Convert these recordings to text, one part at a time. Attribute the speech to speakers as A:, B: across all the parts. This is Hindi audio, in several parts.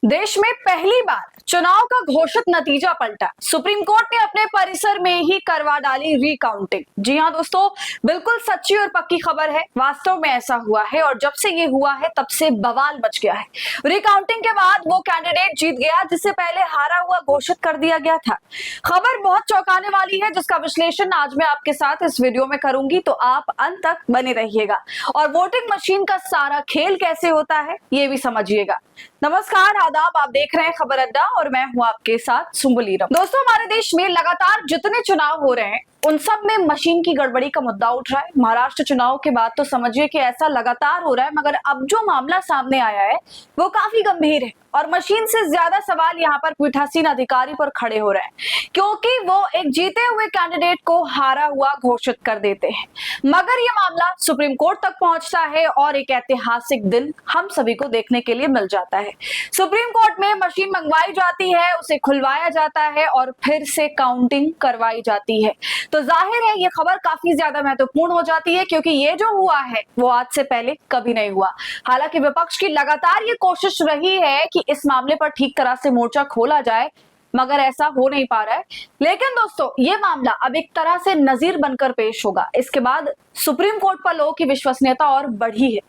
A: देश में पहली बार चुनाव का घोषित नतीजा पलटा। सुप्रीम कोर्ट ने अपने परिसर में ही करवा डाली रिकाउंटिंग। जी हां दोस्तों, बिल्कुल सच्ची और पक्की खबर है। वास्तव में ऐसा हुआ है और जब से ये हुआ है तब से बवाल मच गया है। रिकाउंटिंग के बाद वो कैंडिडेट जीत गया जिससे पहले हारा हुआ घोषित कर दिया गया था। खबर बहुत चौंकाने वाली है जिसका विश्लेषण आज मैं आपके साथ इस वीडियो में करूंगी, तो आप अंत तक बने रहिएगा और वोटिंग मशीन का सारा खेल कैसे होता है ये भी समझिएगा। नमस्कार, आदाब, आप देख रहे हैं खबर अड्डा और मैं हूं आपके साथ सुम्बुली राम। दोस्तों, हमारे देश में लगातार जितने चुनाव हो रहे हैं उन सब में मशीन की गड़बड़ी का मुद्दा उठ रहा है। महाराष्ट्र चुनाव के बाद तो समझिए कि ऐसा लगातार हो रहा है, मगर अब जो मामला सामने आया है वो काफी गंभीर है और मशीन से ज्यादा सवाल यहाँ पर पीठासीन अधिकारी पर खड़े हो रहे हैं, क्योंकि वो एक जीते हुए कैंडिडेट को हारा हुआ घोषित कर देते हैं। मगर ये मामला सुप्रीम कोर्ट तक पहुंचता है और एक ऐतिहासिक दिन हम सभी को देखने के लिए मिल जाता है। सुप्रीम कोर्ट में मशीन मंगवाई जाती है, उसे खुलवाया जाता है और फिर से काउंटिंग करवाई जाती है। तो जाहिर है ये खबर काफी ज्यादा महत्वपूर्ण हो जाती है, क्योंकि ये जो हुआ है वो आज से पहले कभी नहीं हुआ। हालांकि विपक्ष की लगातार ये कोशिश रही है कि इस मामले पर ठीक तरह से मोर्चा खोला जाए, मगर ऐसा हो नहीं पा रहा है। लेकिन दोस्तों, ये मामला अब एक तरह से नजीर बनकर पेश होगा। इसके बाद सुप्रीम कोर्ट पर लोगों की विश्वसनीयता और बढ़ी है।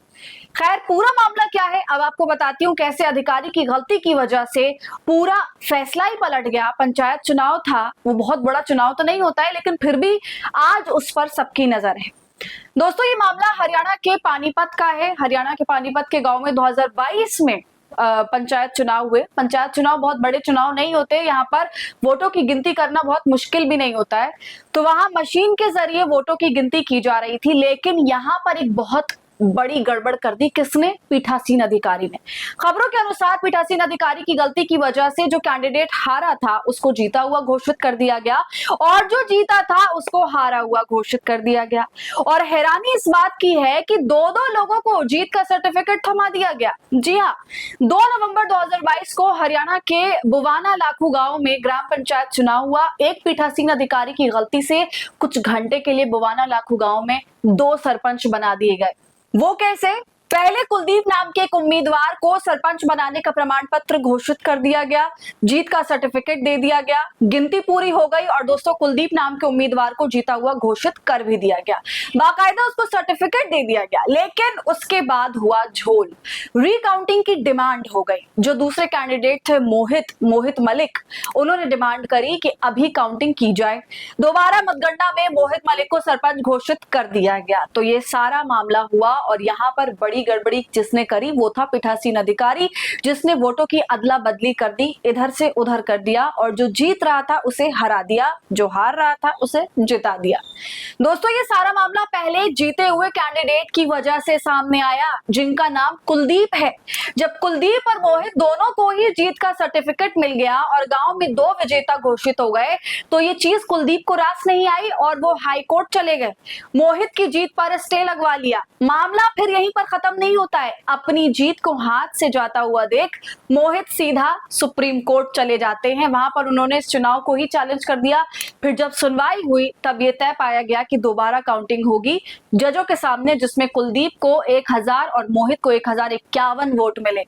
A: खैर, पूरा मामला क्या है अब आपको बताती हूँ। कैसे अधिकारी की गलती की वजह से पूरा फैसला ही पलट गया। पंचायत चुनाव था, वो बहुत बड़ा चुनाव तो नहीं होता है, लेकिन फिर भी आज उस पर सबकी नजर है। दोस्तों, ये मामला हरियाणा के पानीपत का है। हरियाणा के पानीपत के गांव में 2022 में पंचायत चुनाव हुए। पंचायत चुनाव बहुत बड़े चुनाव नहीं होते, यहाँ पर वोटों की गिनती करना बहुत मुश्किल भी नहीं होता है। तो वहां मशीन के जरिए वोटों की गिनती की जा रही थी, लेकिन यहाँ पर एक बहुत बड़ी गड़बड़ कर दी। किसने? पीठासीन अधिकारी ने। खबरों के अनुसार पीठासीन अधिकारी की गलती की वजह से जो कैंडिडेट हारा था उसको जीता हुआ घोषित कर दिया गया और जो जीता था उसको हारा हुआ घोषित कर दिया गया। और हैरानी इस बात की है कि दो लोगों को जीत का सर्टिफिकेट थमा दिया गया। जी हाँ, 2 नवंबर 2022 को हरियाणा के बुवाना लाखू गांव में ग्राम पंचायत चुनाव हुआ। एक पीठासीन अधिकारी की गलती से कुछ घंटे के लिए बुवाना लाखू गांव में 2 सरपंच बना दिए गए। वो कैसे? पहले कुलदीप नाम के एक उम्मीदवार को सरपंच बनाने का प्रमाण पत्र घोषित कर दिया गया, जीत का सर्टिफिकेट दे दिया गया, गिनती पूरी हो गई और दोस्तों कुलदीप नाम के उम्मीदवार को जीता हुआ घोषित कर भी दिया गया, बाकायदा उसको सर्टिफिकेट दे दिया गया। लेकिन उसके बाद हुआ झोल। रिकाउंटिंग की डिमांड हो गई। जो दूसरे कैंडिडेट थे मोहित मलिक, उन्होंने डिमांड करी कि अभी काउंटिंग की जाए। दोबारा मतगणना में मोहित मलिक को सरपंच घोषित कर दिया गया। तो ये सारा मामला हुआ और यहाँ पर बड़ी गड़बड़ी जिसने करी वो था पीठासीन अधिकारी, जिसने वोटों की अदला बदली कर दी, इधर से उधर कर दिया और जो जीत रहा था उसे हरा दिया, जो हार रहा था उसे जिता दिया। दोस्तों, ये सारा मामला पहले जीते हुए कैंडिडेट की वजह से सामने आया, जिनका नाम कुलदीप है। जब कुलदीप और मोहित दोनों को ही जीत का सर्टिफिकेट मिल गया और गांव में 2 विजेता घोषित हो गए, तो ये चीज कुलदीप को रास नहीं आई और वो हाई कोर्ट चले गए। मोहित की जीत पर स्टे लगवा लिया। मामला फिर यहीं पर खत्म नहीं होता है। अपनी जीत को हाथ से जाता हुआ देख मोहित सीधा सुप्रीम कोर्ट चले जाते हैं। वहां पर उन्होंने इस चुनाव को ही चैलेंज कर दिया। फिर जब सुनवाई हुई तब ये तय पाया गया कि दोबारा काउंटिंग होगी जजों के सामने, जिसमें कुलदीप को 1000 और मोहित को 1051 वोट मिले।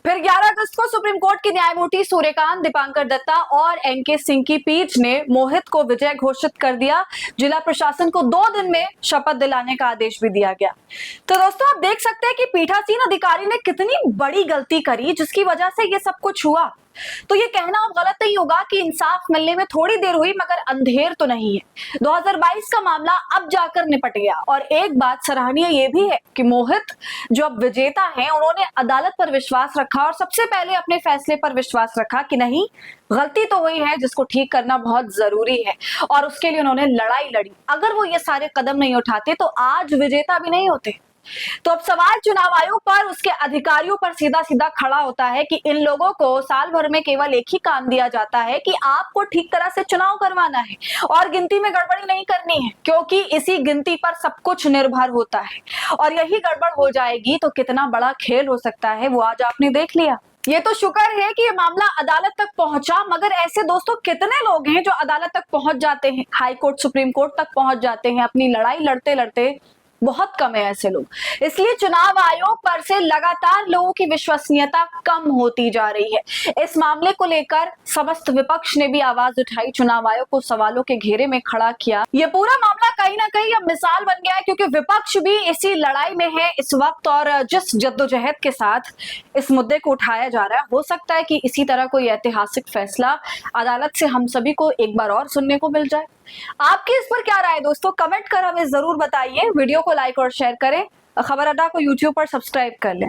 A: फिर 11 अगस्त को सुप्रीम कोर्ट के न्यायमूर्ति सूर्यकांत, दीपांकर दत्ता और एनके सिंह की पीठ ने मोहित को विजय घोषित कर दिया। जिला प्रशासन को 2 दिन में शपथ दिलाने का आदेश भी दिया गया। तो दोस्तों, आप देख सकते हैं कि पीठासीन अधिकारी ने कितनी बड़ी गलती करी जिसकी वजह से ये सब कुछ हुआ। तो ये कहना अब गलत नहीं होगा कि इंसाफ मिलने में थोड़ी देर हुई, मगर अंधेर तो नहीं है। 2022 का मामला अब जाकर निपट गया और एक बात सराहनीय ये भी है कि मोहित जो अब विजेता हैं, उन्होंने अदालत पर विश्वास रखा और सबसे पहले अपने फैसले पर विश्वास रखा कि नहीं, गलती तो हुई है जिसको ठीक करना बहुत जरूरी है और उसके लिए उन्होंने लड़ाई लड़ी। अगर वो ये सारे कदम नहीं उठाते तो आज विजेता भी नहीं होते। तो अब सवाल चुनाव आयोग पर, उसके अधिकारियों पर सीधा सीधा खड़ा होता है कि इन लोगों को साल भर में केवल एक ही काम दिया जाता है कि आपको ठीक तरह से चुनाव करवाना है और गिनती में गड़बड़ी नहीं करनी है, क्योंकि इसी गिनती पर सब कुछ निर्भर होता है और यही गड़बड़ हो जाएगी तो कितना बड़ा खेल हो सकता है वो आज आपने देख लिया। ये तो शुक्र है कि ये मामला अदालत तक पहुंचा, मगर ऐसे दोस्तों कितने लोग हैं जो अदालत तक पहुंच जाते हैं, हाई कोर्ट, सुप्रीम कोर्ट तक पहुंच जाते हैं, अपनी लड़ाई लड़ते लड़ते बहुत कम है ऐसे लोग, इसलिए चुनाव आयोग पर से लगातार लोगों की विश्वसनीयता कम होती जा रही है। इस मामले को लेकर समस्त विपक्ष ने भी आवाज उठाई, चुनाव आयोग को सवालों के घेरे में खड़ा किया। ये पूरा मामला कहीं ना कहीं अब मिसाल बन गया है, क्योंकि विपक्ष भी इसी लड़ाई में है इस वक्त, और जिस जद्दोजहद के साथ इस मुद्दे को उठाया जा रहा है, हो सकता है कि इसी तरह कोई ऐतिहासिक फैसला अदालत से हम सभी को एक बार और सुनने को मिल जाए। आपकी इस पर क्या राय है दोस्तों, कमेंट कर हमें जरूर बताइए। वीडियो को लाइक और शेयर करें, खबर अड्डा को यूट्यूब पर सब्सक्राइब कर लें।